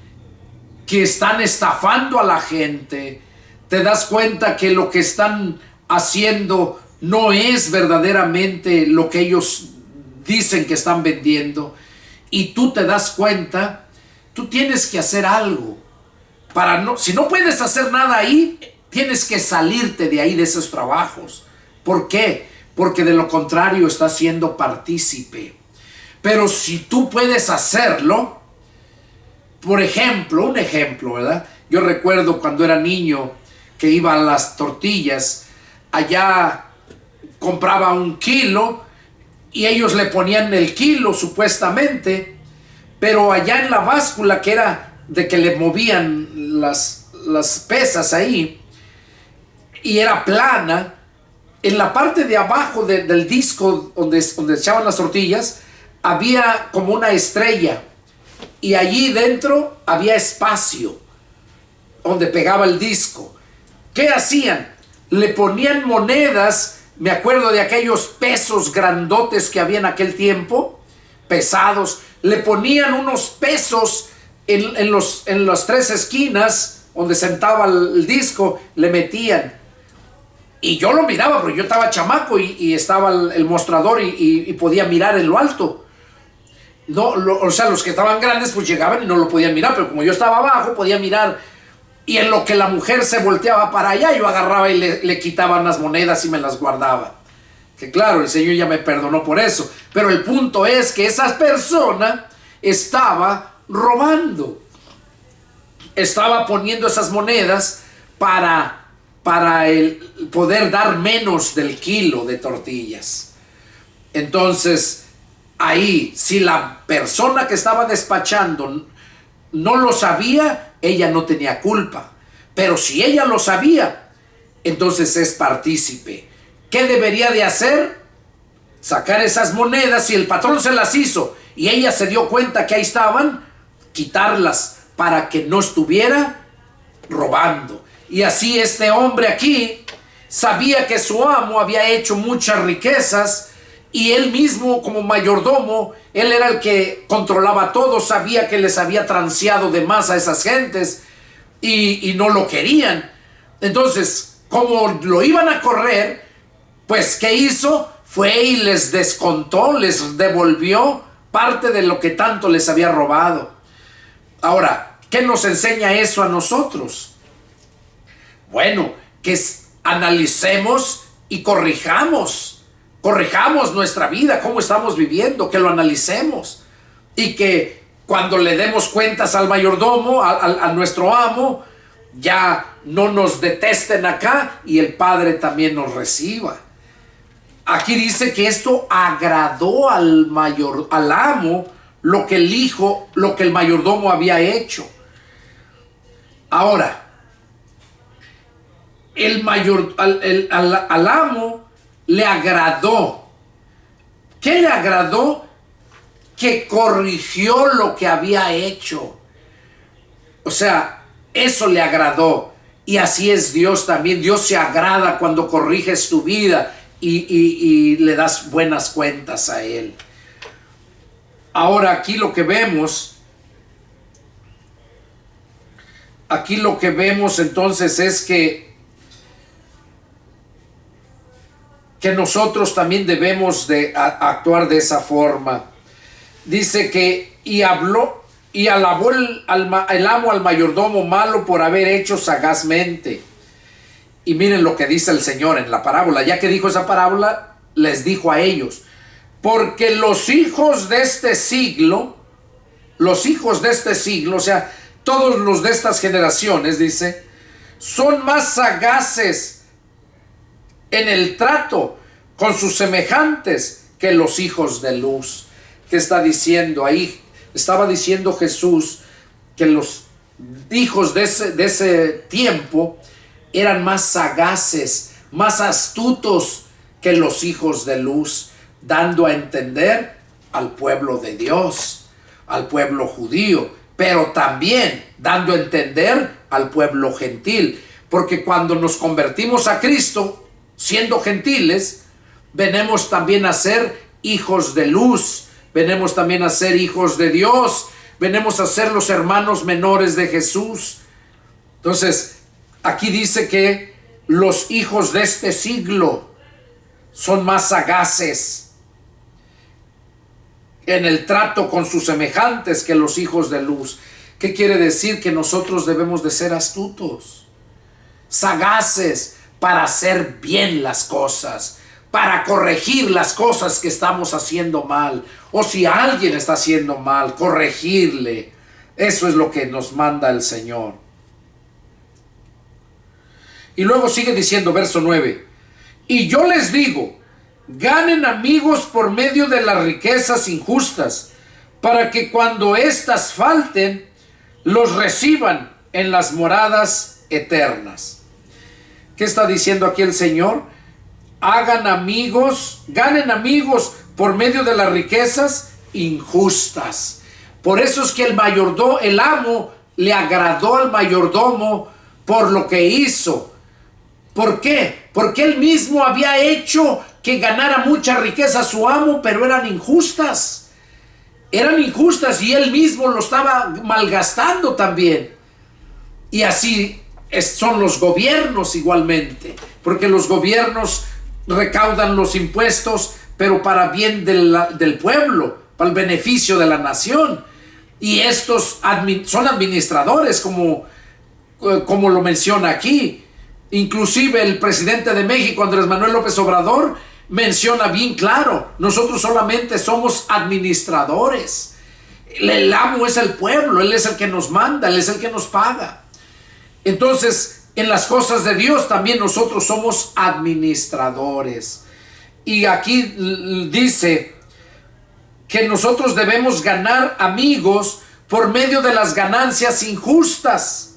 están estafando a la gente, te das cuenta que lo que están haciendo no es verdaderamente lo que ellos dicen que están vendiendo, y tú te das cuenta, tú tienes que hacer algo. Si no puedes hacer nada ahí, tienes que salirte de ahí, de esos trabajos. ¿Por qué? Porque de lo contrario estás siendo partícipe. Pero si tú puedes hacerlo, por ejemplo, un ejemplo, ¿verdad? Yo recuerdo cuando era niño que iba a las tortillas, allá compraba 1 kilo y ellos le ponían el kilo supuestamente, pero allá en la báscula, que era de que le movían las pesas ahí, y era plana, en la parte de abajo del disco donde echaban las tortillas, había como una estrella, y allí dentro había espacio donde pegaba el disco. ¿Qué hacían? Le ponían monedas, me acuerdo de aquellos pesos grandotes que había en aquel tiempo, pesados, le ponían unos pesos en las 3 esquinas donde sentaba el disco, le metían. Y yo lo miraba, porque yo estaba chamaco y estaba el mostrador y podía mirar en lo alto. No, o sea, los que estaban grandes pues llegaban y no lo podían mirar, pero como yo estaba abajo podía mirar, y en lo que la mujer se volteaba para allá, yo agarraba y le quitaban las monedas y me las guardaba. Que claro, el Señor ya me perdonó por eso, pero el punto es que esa persona estaba robando, estaba poniendo esas monedas para poder dar menos del kilo de tortillas. Entonces, ahí, si la persona que estaba despachando no lo sabía, ella no tenía culpa. Pero si ella lo sabía, entonces es partícipe. ¿Qué debería de hacer? Sacar esas monedas. Si el patrón se las hizo y ella se dio cuenta que ahí estaban, quitarlas para que no estuviera robando. Y así este hombre aquí sabía que su amo había hecho muchas riquezas, y él mismo como mayordomo, él era el que controlaba todo, sabía que les había transeado de más a esas gentes y no lo querían. Entonces, como lo iban a correr, pues ¿qué hizo? fue y les descontó, les devolvió parte de lo que tanto les había robado. Ahora, ¿qué nos enseña eso a nosotros? Bueno, que analicemos y corrijamos nuestra vida, cómo estamos viviendo, que lo analicemos y que cuando le demos cuentas al mayordomo, a nuestro amo, ya no nos detesten acá y el Padre también nos reciba. Aquí dice que esto agradó al amo, lo que el mayordomo había hecho. Ahora, al amo le agradó. ¿Qué le agradó? Que corrigió lo que había hecho. O sea, eso le agradó. Y así es Dios también. Dios se agrada cuando corriges tu vida y le das buenas cuentas a Él. Ahora aquí lo que vemos entonces es que nosotros también debemos de actuar de esa forma. Dice que alabó el amo al mayordomo malo por haber hecho sagazmente. Y miren lo que dice el Señor en la parábola. Ya que dijo esa parábola, les dijo a ellos: porque los hijos de este siglo, o sea, todos los de estas generaciones, dice, son más sagaces en el trato con sus semejantes que los hijos de luz. ¿Qué está diciendo ahí? Estaba diciendo Jesús que los hijos de ese tiempo eran más sagaces, más astutos que los hijos de luz, dando a entender al pueblo de Dios, al pueblo judío, pero también dando a entender al pueblo gentil, porque cuando nos convertimos a Cristo, siendo gentiles, venimos también a ser hijos de luz, venimos también a ser hijos de Dios, venimos a ser los hermanos menores de Jesús. Entonces, aquí dice que los hijos de este siglo son más sagaces en el trato con sus semejantes que los hijos de luz. ¿Qué quiere decir? Que nosotros debemos de ser astutos, sagaces para hacer bien las cosas, para corregir las cosas que estamos haciendo mal, o si alguien está haciendo mal, corregirle. Eso es lo que nos manda el Señor. Y luego sigue diciendo, verso 9: y yo les digo, ganen amigos por medio de las riquezas injustas, para que cuando éstas falten, los reciban en las moradas eternas. ¿Qué está diciendo aquí el Señor? Ganen amigos por medio de las riquezas injustas. Por eso es que el amo le agradó al mayordomo por lo que hizo. ¿Por qué? Porque él mismo había hecho que ganara mucha riqueza a su amo, pero eran injustas. Eran injustas y él mismo lo estaba malgastando también. Y así son los gobiernos igualmente, porque los gobiernos recaudan los impuestos, pero para bien del pueblo, para el beneficio de la nación. Y estos son administradores, como lo menciona aquí. Inclusive el presidente de México, Andrés Manuel López Obrador, menciona bien claro: nosotros solamente somos administradores. El amo es el pueblo, él es el que nos manda, él es el que nos paga. Entonces, en las cosas de Dios también nosotros somos administradores. Y aquí dice que nosotros debemos ganar amigos por medio de las ganancias injustas.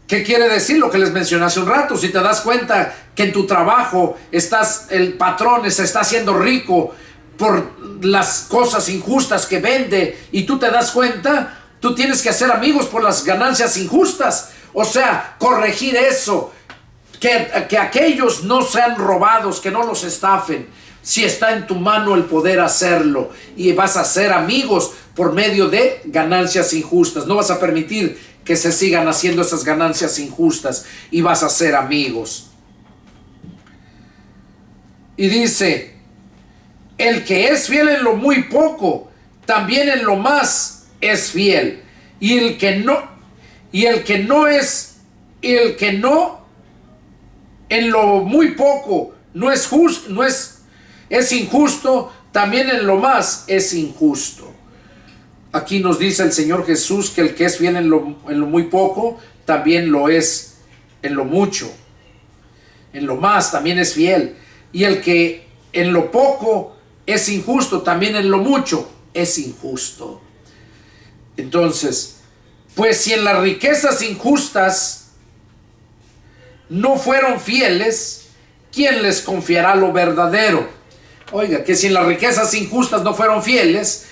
¿Qué quiere decir? Lo que les mencioné hace un rato. Si te das cuenta que en tu trabajo el patrón se está haciendo rico por las cosas injustas que vende, y tú te das cuenta, tú tienes que hacer amigos por las ganancias injustas. O sea, corregir eso, que aquellos no sean robados, que no los estafen. Si está en tu mano el poder hacerlo, y vas a hacer amigos por medio de ganancias injustas. No vas a permitir que se sigan haciendo esas ganancias injustas, y vas a ser amigos. Y dice, el que es fiel en lo muy poco, también en lo más es fiel. Y el que no en lo muy poco no es justo, es injusto, también en lo más es injusto. Aquí nos dice el Señor Jesús que el que es fiel en lo muy poco, también lo es en lo mucho. En lo más también es fiel. Y el que en lo poco es injusto, también en lo mucho es injusto. Entonces, pues si en las riquezas injustas no fueron fieles, ¿quién les confiará lo verdadero? Oiga, que si en las riquezas injustas no fueron fieles,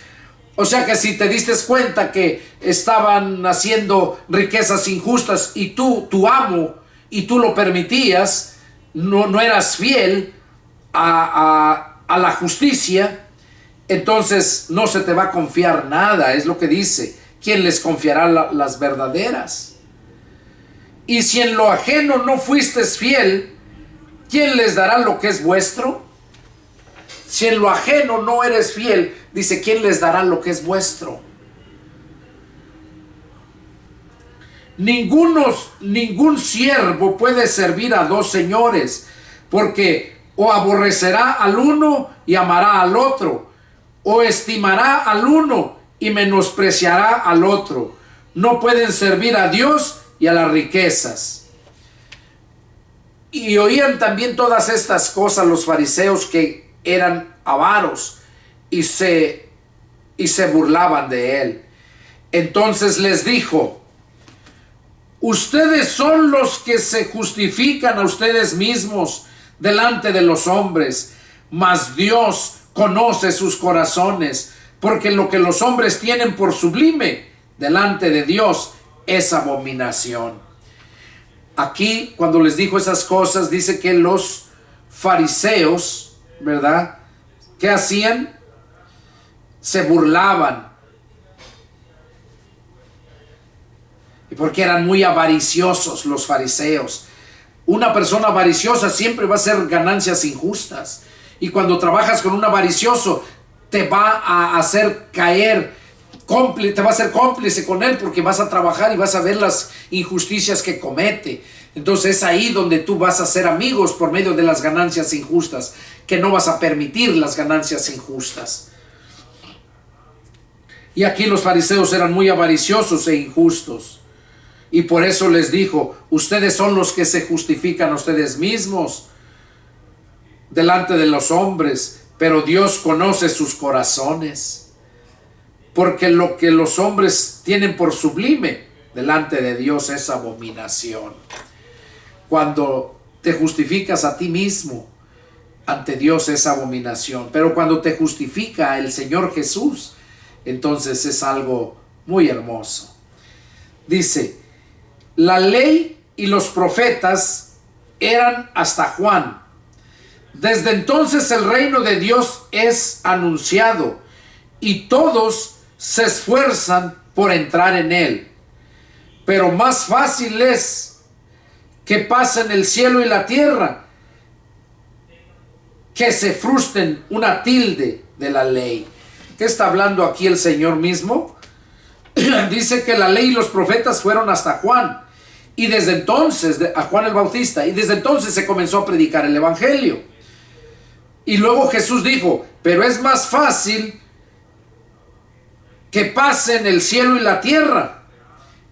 o sea que si te diste cuenta que estaban haciendo riquezas injustas y tu amo, y tú lo permitías, no eras fiel a la justicia, entonces no se te va a confiar nada, es lo que dice. ¿Quién les confiará las verdaderas? Y si en lo ajeno no fuiste fiel, ¿quién les dará lo que es vuestro? Si en lo ajeno no eres fiel, dice, ¿quién les dará lo que es vuestro? Ningún siervo puede servir a dos señores, porque o aborrecerá al uno y amará al otro, o estimará al uno y menospreciará al otro. No pueden servir a Dios y a las riquezas. Y oían también todas estas cosas los fariseos, que eran avaros, y se burlaban de él. Entonces les dijo, ustedes son los que se justifican a ustedes mismos delante de los hombres, mas Dios conoce sus corazones, porque lo que los hombres tienen por sublime delante de Dios es abominación. Aquí, cuando les dijo esas cosas, dice que los fariseos, ¿verdad?, ¿qué hacían? Se burlaban. Y porque eran muy avariciosos los fariseos. Una persona avariciosa siempre va a hacer ganancias injustas. Y cuando trabajas con un avaricioso, te va a hacer caer, te va a hacer cómplice con él, porque vas a trabajar y vas a ver las injusticias que comete. Entonces es ahí donde tú vas a ser amigos por medio de las ganancias injustas, que no vas a permitir las ganancias injustas. Y aquí los fariseos eran muy avariciosos e injustos. Y por eso les dijo, ustedes son los que se justifican a ustedes mismos delante de los hombres, pero Dios conoce sus corazones. Porque lo que los hombres tienen por sublime delante de Dios es abominación. Cuando te justificas a ti mismo, ante Dios es abominación. Pero cuando te justifica el Señor Jesús, entonces es algo muy hermoso. Dice, la ley y los profetas eran hasta Juan. Desde entonces el reino de Dios es anunciado y todos se esfuerzan por entrar en él. Pero más fácil es que pasen el cielo y la tierra que se frustren una tilde de la ley. ¿Qué está hablando aquí el Señor mismo? Dice que la ley y los profetas fueron hasta Juan. Y desde entonces, a Juan el Bautista, y desde entonces se comenzó a predicar el evangelio. Y luego Jesús dijo, pero es más fácil que pasen el cielo y la tierra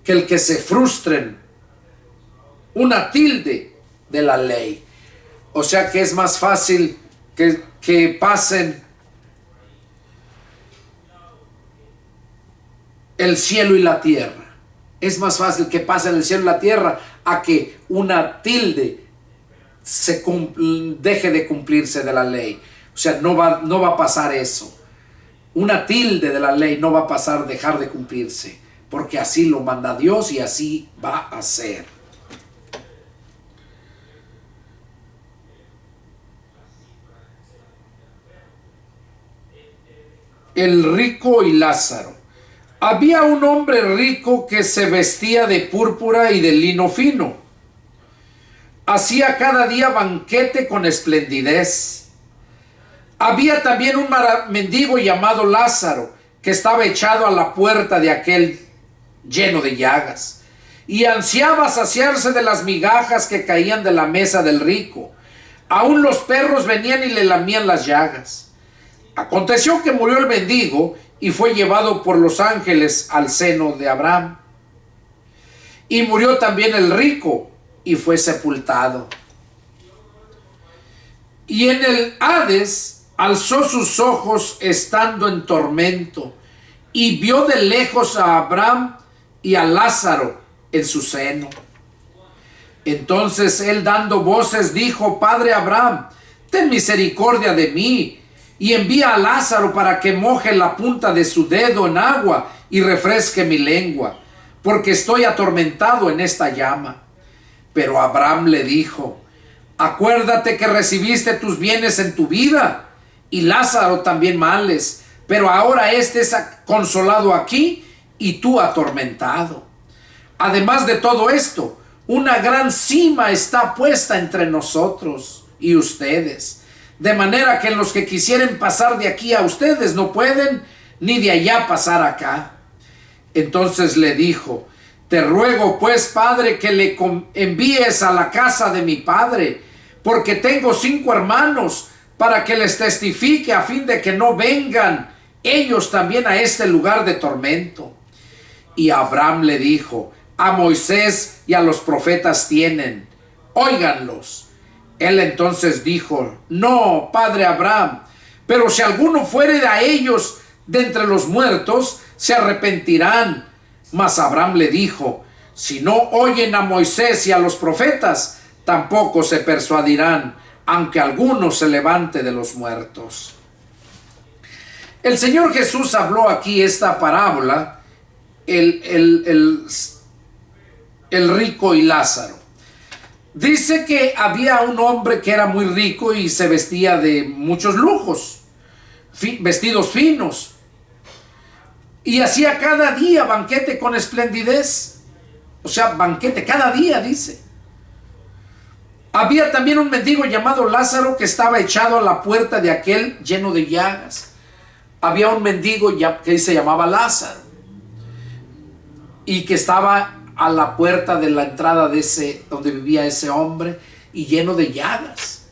que el que se frustren una tilde de la ley. O sea que es más fácil que pasen el cielo y la tierra. Es más fácil que pasen el cielo y la tierra a que una tilde deje de cumplirse de la ley. O sea, no va a pasar eso. Una tilde de la ley no va a pasar, dejar de cumplirse, porque así lo manda Dios y así va a ser. El rico y Lázaro. Había un hombre rico que se vestía de púrpura y de lino fino. Hacía cada día banquete con esplendidez Había también un mendigo llamado Lázaro, que estaba echado a la puerta de aquel lleno de llagas, y ansiaba saciarse de las migajas que caían de la mesa del rico. Aún los perros venían y le lamían las llagas. Aconteció que murió el mendigo y fue llevado por los ángeles al seno de Abraham. Y murió también el rico y fue sepultado. Y en el Hades alzó sus ojos estando en tormento y vio de lejos a Abraham y a Lázaro en su seno. Entonces él, dando voces, dijo: Padre Abraham, ten misericordia de mí y envía a Lázaro para que moje la punta de su dedo en agua y refresque mi lengua, porque estoy atormentado en esta llama. Pero Abraham le dijo: acuérdate que recibiste tus bienes en tu vida y Lázaro también males, pero ahora éste es consolado aquí y tú atormentado. Además de todo esto, una gran sima está puesta entre nosotros y ustedes, de manera que los que quisieren pasar de aquí a ustedes no pueden, ni de allá pasar acá. Entonces le dijo: te ruego pues, padre, que le envíes a la casa de mi padre, porque tengo 5 hermanos, para que les testifique, a fin de que no vengan ellos también a este lugar de tormento. Y Abraham le dijo: a Moisés y a los profetas tienen, óiganlos. Él entonces dijo: no, padre Abraham, pero si alguno fuere a ellos de entre los muertos, se arrepentirán. Mas Abraham le dijo: si no oyen a Moisés y a los profetas, tampoco se persuadirán, aunque alguno se levante de los muertos. El Señor Jesús habló aquí esta parábola, el rico y Lázaro. Dice que había un hombre que era muy rico y se vestía de muchos lujos, vestidos finos, y hacía cada día banquete con esplendidez. O sea, banquete cada día, dice. Había también un mendigo llamado Lázaro que estaba echado a la puerta de aquel lleno de llagas. Había un mendigo que se llamaba Lázaro y que estaba a la puerta de la entrada de donde vivía ese hombre, y lleno de llagas.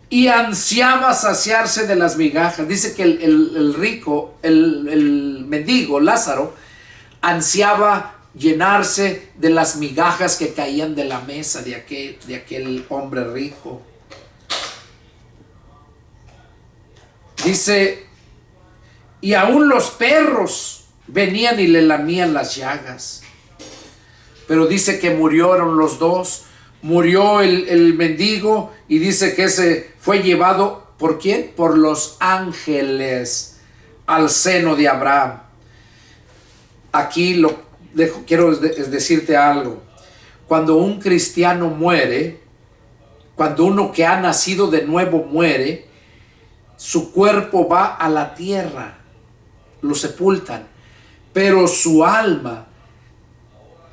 Y ansiaba saciarse de las migajas. Dice que el rico, el mendigo Lázaro, ansiaba llenarse de las migajas que caían de la mesa de aquel hombre rico. Dice: y aún los perros venían y le lamían las llagas. Pero dice que murieron los dos. Murió el mendigo, y dice que ese fue llevado, ¿por quién? Por los ángeles al seno de Abraham. Aquí quiero decirte algo. Cuando un cristiano muere, cuando uno que ha nacido de nuevo muere, su cuerpo va a la tierra, lo sepultan, pero su alma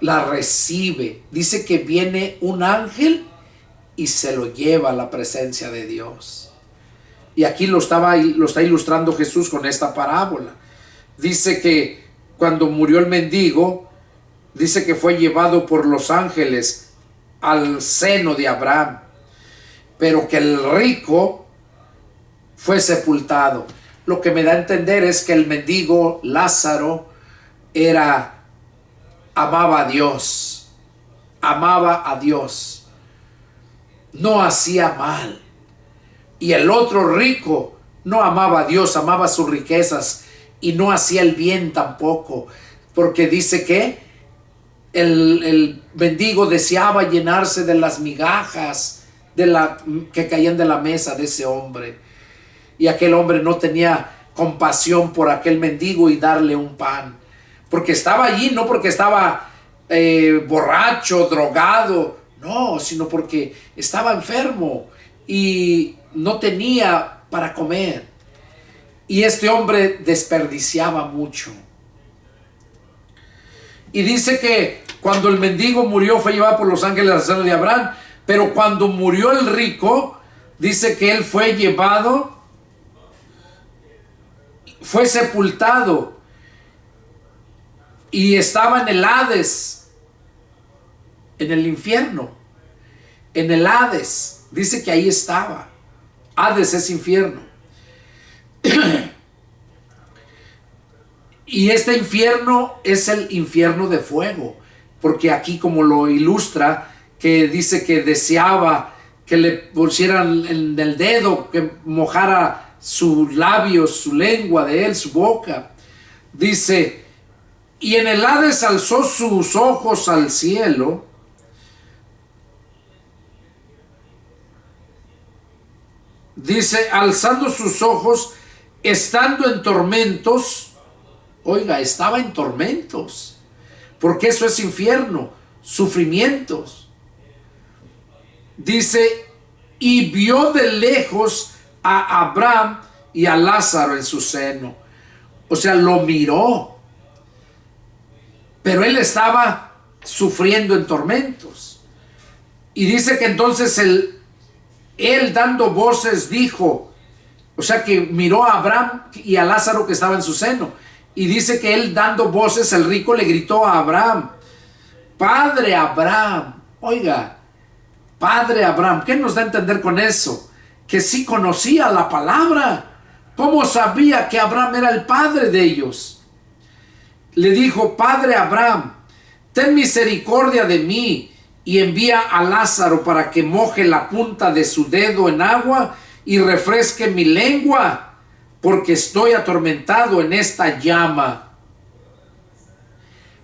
la recibe. Dice que viene un ángel y se lo lleva a la presencia de Dios. Y aquí lo está ilustrando Jesús con esta parábola. Dice que cuando murió el mendigo, dice que fue llevado por los ángeles al seno de Abraham, pero que el rico fue sepultado. Lo que me da a entender es que el mendigo Lázaro amaba a Dios, no hacía mal. Y el otro rico no amaba a Dios, amaba sus riquezas y no hacía el bien tampoco, porque dice que el mendigo deseaba llenarse de las migajas que caían de la mesa de ese hombre, y aquel hombre no tenía compasión por aquel mendigo y darle un pan, porque estaba allí, no porque estaba borracho, drogado, no, sino porque estaba enfermo y no tenía para comer. Y este hombre desperdiciaba mucho. Y dice que cuando el mendigo murió, fue llevado por los ángeles al seno de Abraham, pero cuando murió el rico, dice que él fue llevado, fue sepultado y estaba en el Hades, en el infierno, en el Hades. Dice que ahí estaba. Hades es infierno. Y este infierno es el infierno de fuego, porque aquí, como lo ilustra, que dice que deseaba que le pusieran en el dedo, que mojara sus labios, su lengua de él, su boca. Dice, y en el Hades alzó sus ojos al cielo, dice, alzando sus ojos, estando en tormentos. Oiga, estaba en tormentos, porque eso es infierno, sufrimientos. Dice, y vio de lejos a Abraham y a Lázaro en su seno. O sea, lo miró, pero él estaba sufriendo en tormentos. Y dice que entonces él dando voces dijo, o sea, que miró a Abraham y a Lázaro que estaba en su seno. Y dice que él dando voces, el rico le gritó a Abraham, Padre Abraham. Oiga, Padre Abraham, ¿qué nos da a entender con eso? Que sí conocía la palabra. ¿Cómo sabía que Abraham era el padre de ellos? Le dijo, Padre Abraham, ten misericordia de mí y envía a Lázaro para que moje la punta de su dedo en agua y refresque mi lengua, porque estoy atormentado en esta llama.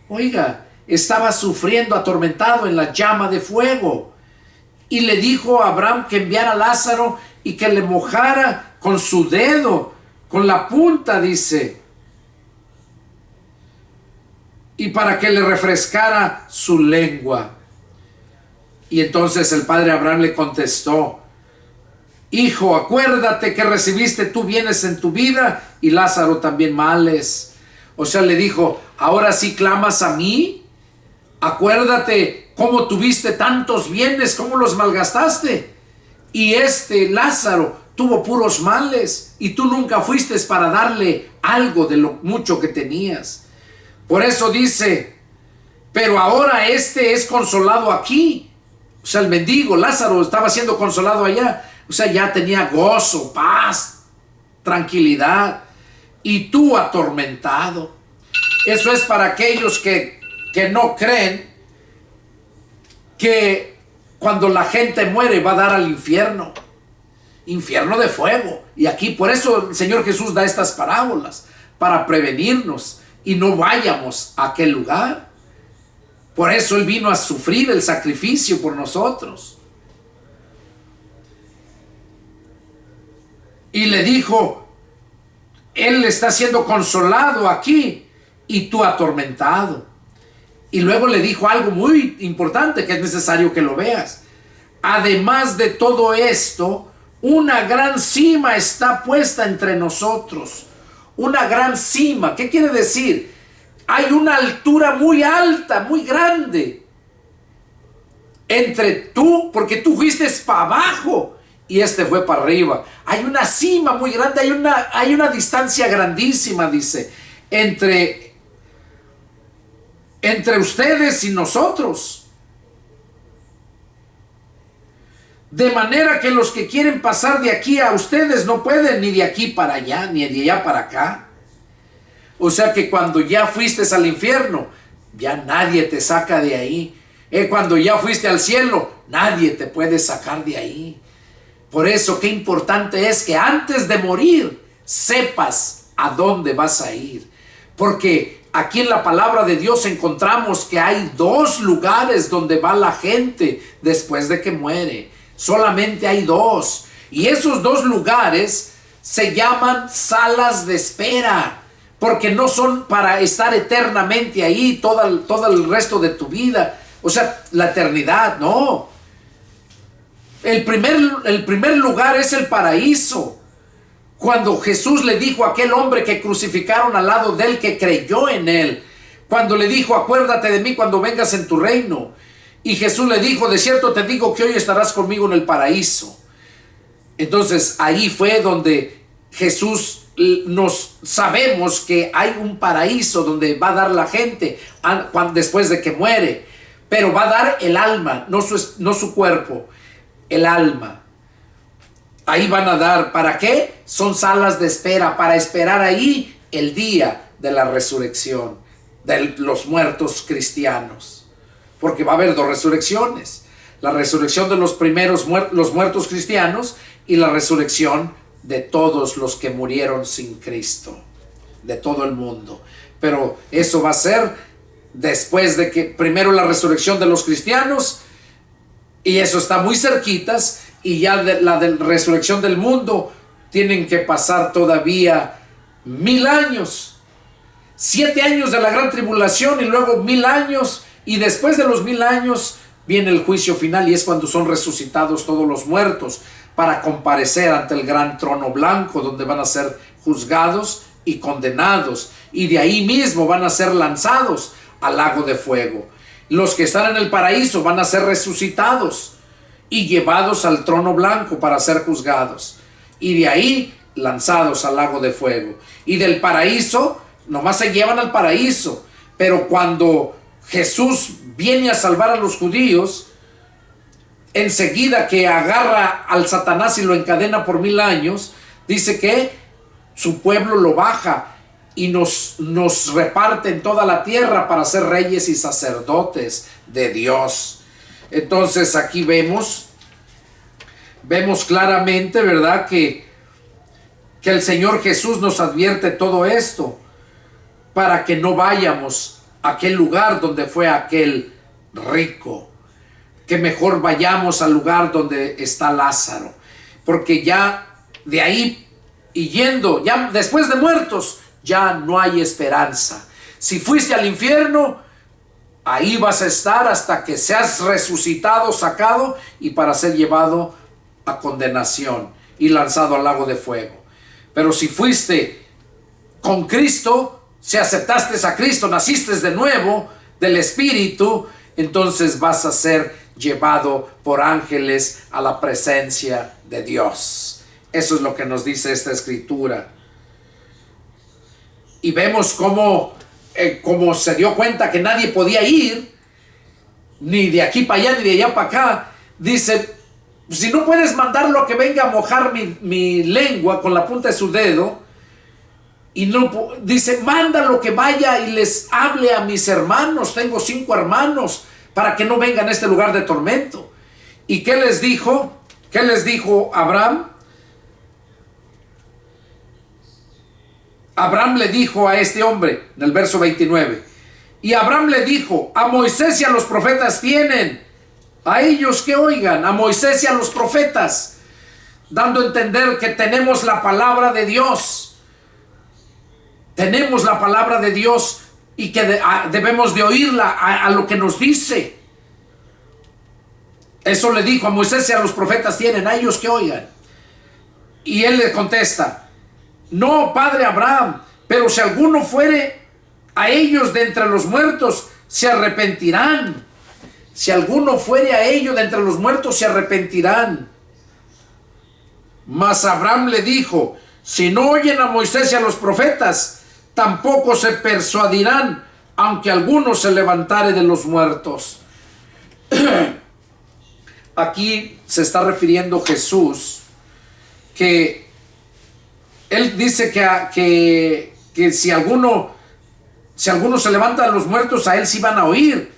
Oiga, estaba sufriendo, atormentado en la llama de fuego. Y le dijo a Abraham que enviara a Lázaro y que le mojara con su dedo, con la punta, dice, y para que le refrescara su lengua. Y entonces el padre Abraham le contestó, Hijo, acuérdate que recibiste tú bienes en tu vida y Lázaro también males. O sea, le dijo, ahora sí clamas a mí. Acuérdate cómo tuviste tantos bienes, cómo los malgastaste. Y Lázaro tuvo puros males y tú nunca fuiste para darle algo de lo mucho que tenías. Por eso dice, pero ahora es consolado aquí. O sea, el mendigo Lázaro estaba siendo consolado allá. O sea, ya tenía gozo, paz, tranquilidad. Y tú atormentado. Eso es para aquellos que no creen que cuando la gente muere va a dar al infierno. Infierno de fuego. Y aquí por eso el Señor Jesús da estas parábolas, para prevenirnos y no vayamos a aquel lugar. Por eso Él vino a sufrir el sacrificio por nosotros. Y le dijo, Él está siendo consolado aquí y tú atormentado. Y luego le dijo algo muy importante que es necesario que lo veas. Además de todo esto, una gran cima está puesta entre nosotros. Una gran cima, ¿qué quiere decir? Hay una altura muy alta, muy grande entre tú, porque tú fuiste para abajo y fue para arriba. Hay una cima muy grande, hay una distancia grandísima, dice, entre ustedes y nosotros. De manera que los que quieren pasar de aquí a ustedes no pueden, ni de aquí para allá, ni de allá para acá. O sea que cuando ya fuiste al infierno, ya nadie te saca de ahí. Cuando ya fuiste al cielo, nadie te puede sacar de ahí. Por eso, qué importante es que antes de morir sepas a dónde vas a ir. Porque aquí en la palabra de Dios encontramos que hay dos lugares donde va la gente después de que muere. Solamente hay dos. Y esos dos lugares se llaman salas de espera. Porque no son para estar eternamente ahí todo el resto de tu vida. O sea, la eternidad, no. El primer lugar es el paraíso. Cuando Jesús le dijo a aquel hombre que crucificaron al lado de él, que creyó en él, cuando le dijo, acuérdate de mí cuando vengas en tu reino. Y Jesús le dijo, de cierto te digo que hoy estarás conmigo en el paraíso. Entonces ahí fue donde Jesús nos sabemos que hay un paraíso donde va a dar la gente después de que muere, pero va a dar el alma, no su cuerpo, el alma. Ahí van a dar, ¿para qué? Son salas de espera, para esperar ahí el día de la resurrección de los muertos cristianos, porque va a haber dos resurrecciones: la resurrección de los primeros los muertos cristianos y la resurrección de todos los que murieron sin Cristo, de todo el mundo. Pero eso va a ser después de que primero la resurrección de los cristianos, y eso está muy cerquitas, y ya la resurrección del mundo tienen que pasar todavía 1000 años, 7 años de la gran tribulación y luego 1000 años, y después de los 1000 años viene el juicio final, y es cuando son resucitados todos los muertos para comparecer ante el gran trono blanco, donde van a ser juzgados y condenados, y de ahí mismo van a ser lanzados al lago de fuego. Los que están en el paraíso van a ser resucitados y llevados al trono blanco para ser juzgados, y de ahí lanzados al lago de fuego. Y del paraíso nomás se llevan al paraíso, pero cuando Jesús viene a salvar a los judíos, enseguida que agarra al Satanás y lo encadena por 1000 años, dice que su pueblo lo baja y nos reparte en toda la tierra para ser reyes y sacerdotes de Dios. Entonces aquí vemos claramente, ¿verdad?, que el Señor Jesús nos advierte todo esto para que no vayamos a aquel lugar donde fue aquel rico, que mejor vayamos al lugar donde está Lázaro, porque ya de ahí y yendo, ya después de muertos, ya no hay esperanza. Si fuiste al infierno, ahí vas a estar hasta que seas resucitado, sacado, y para ser llevado a condenación y lanzado al lago de fuego. Pero si fuiste con Cristo, si aceptaste a Cristo, naciste de nuevo del Espíritu, entonces vas a ser llevado por ángeles a la presencia de Dios. Eso es lo que nos dice esta escritura. Y vemos cómo se dio cuenta que nadie podía ir, ni de aquí para allá, ni de allá para acá. Dice, si no puedes mandarlo a que venga a mojar mi lengua con la punta de su dedo, y no, dice, mándalo que vaya y les hable a mis hermanos, tengo 5 hermanos, para que no vengan a este lugar de tormento. ¿Y qué les dijo? ¿Qué les dijo Abraham? Abraham le dijo a este hombre, en el verso 29, y Abraham le dijo, a Moisés y a los profetas tienen, a ellos que oigan, a Moisés y a los profetas, dando a entender que tenemos la palabra de Dios. Tenemos la palabra de Dios y que debemos de oírla a lo que nos dice. Eso le dijo, a Moisés y a los profetas tienen, a ellos que oigan. Y él le contesta, no, padre Abraham, pero si alguno fuere a ellos de entre los muertos, se arrepentirán. Si alguno fuere a ellos de entre los muertos, se arrepentirán. Mas Abraham le dijo, si no oyen a Moisés y a los profetas, tampoco se persuadirán, aunque alguno se levantare de los muertos. Aquí se está refiriendo Jesús, que él dice que si alguno se levanta de los muertos, a él sí van a oír.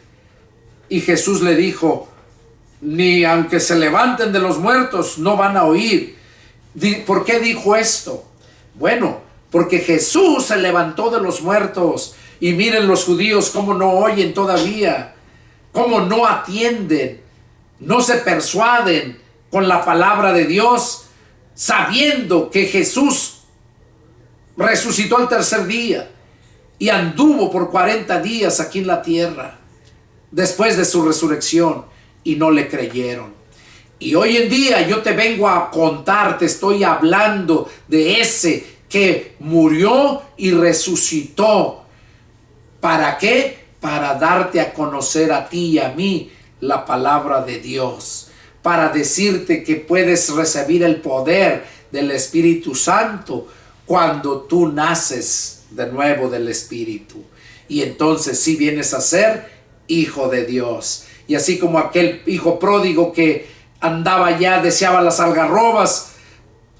Y Jesús le dijo, ni aunque se levanten de los muertos, no van a oír. ¿Por qué dijo esto? Bueno, porque Jesús se levantó de los muertos. Y miren los judíos cómo no oyen todavía, cómo no atienden, no se persuaden con la palabra de Dios, sabiendo que Jesús resucitó al tercer día y anduvo por 40 días aquí en la tierra después de su resurrección, y no le creyeron. Y hoy en día yo te vengo a contar, te estoy hablando de ese que murió y resucitó. ¿Para qué? Para darte a conocer a ti y a mí la palabra de Dios, para decirte que puedes recibir el poder del Espíritu Santo cuando tú naces de nuevo del Espíritu. Y entonces sí vienes a ser hijo de Dios. Y así como aquel hijo pródigo que andaba ya, deseaba las algarrobas,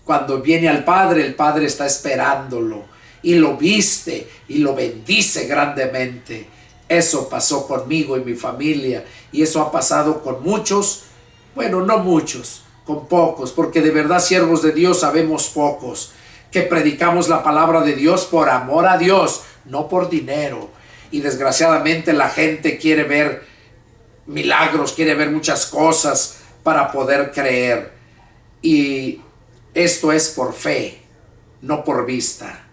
cuando viene al Padre, el Padre está esperándolo y lo viste y lo bendice grandemente. Eso pasó conmigo y mi familia, y eso ha pasado con muchos, bueno, no muchos, con pocos, porque de verdad siervos de Dios sabemos pocos, que predicamos la palabra de Dios por amor a Dios, no por dinero. Y desgraciadamente la gente quiere ver milagros, quiere ver muchas cosas para poder creer. Y esto es por fe, no por vista.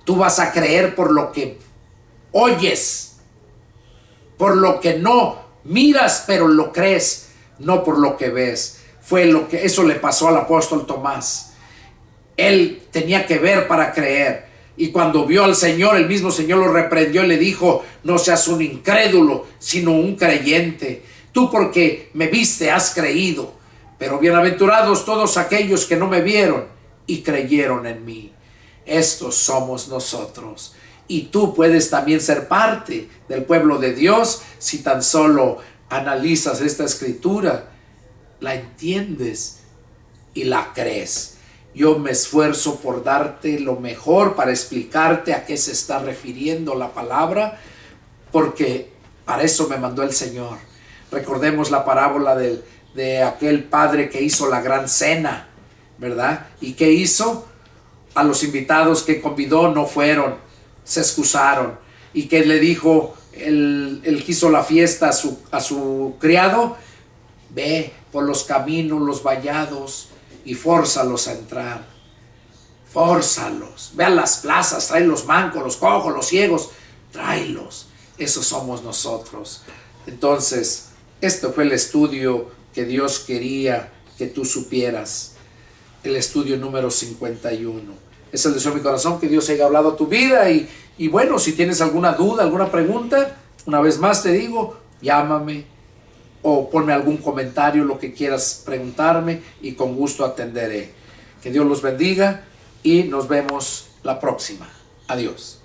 Tú vas a creer por lo que oyes, por lo que no miras, pero lo crees, no por lo que ves. Eso le pasó al apóstol Tomás. Él tenía que ver para creer. Y cuando vio al Señor, el mismo Señor lo reprendió y le dijo: no seas un incrédulo, sino un creyente. Tú porque me viste has creído, pero bienaventurados todos aquellos que no me vieron y creyeron en mí. Estos somos nosotros. Y tú puedes también ser parte del pueblo de Dios si tan solo analizas esta escritura, la entiendes y la crees. Yo me esfuerzo por darte lo mejor para explicarte a qué se está refiriendo la palabra, porque para eso me mandó el Señor. Recordemos la parábola de aquel padre que hizo la gran cena, ¿verdad? ¿Y qué hizo? A los invitados que convidó no fueron, se excusaron. ¿Y qué le dijo el que hizo la fiesta a su criado? Ve por los caminos, los vallados, y fórzalos a entrar. Fórzalos. Ve a las plazas, trae los mancos, los cojos, los ciegos, tráelos. Esos somos nosotros. Entonces, este fue el estudio que Dios quería que tú supieras. El estudio número 51. Es el deseo de mi corazón que Dios haya hablado a tu vida. Y bueno, si tienes alguna duda, alguna pregunta, una vez más te digo, llámame o ponme algún comentario, lo que quieras preguntarme, y con gusto atenderé. Que Dios los bendiga y nos vemos la próxima. Adiós.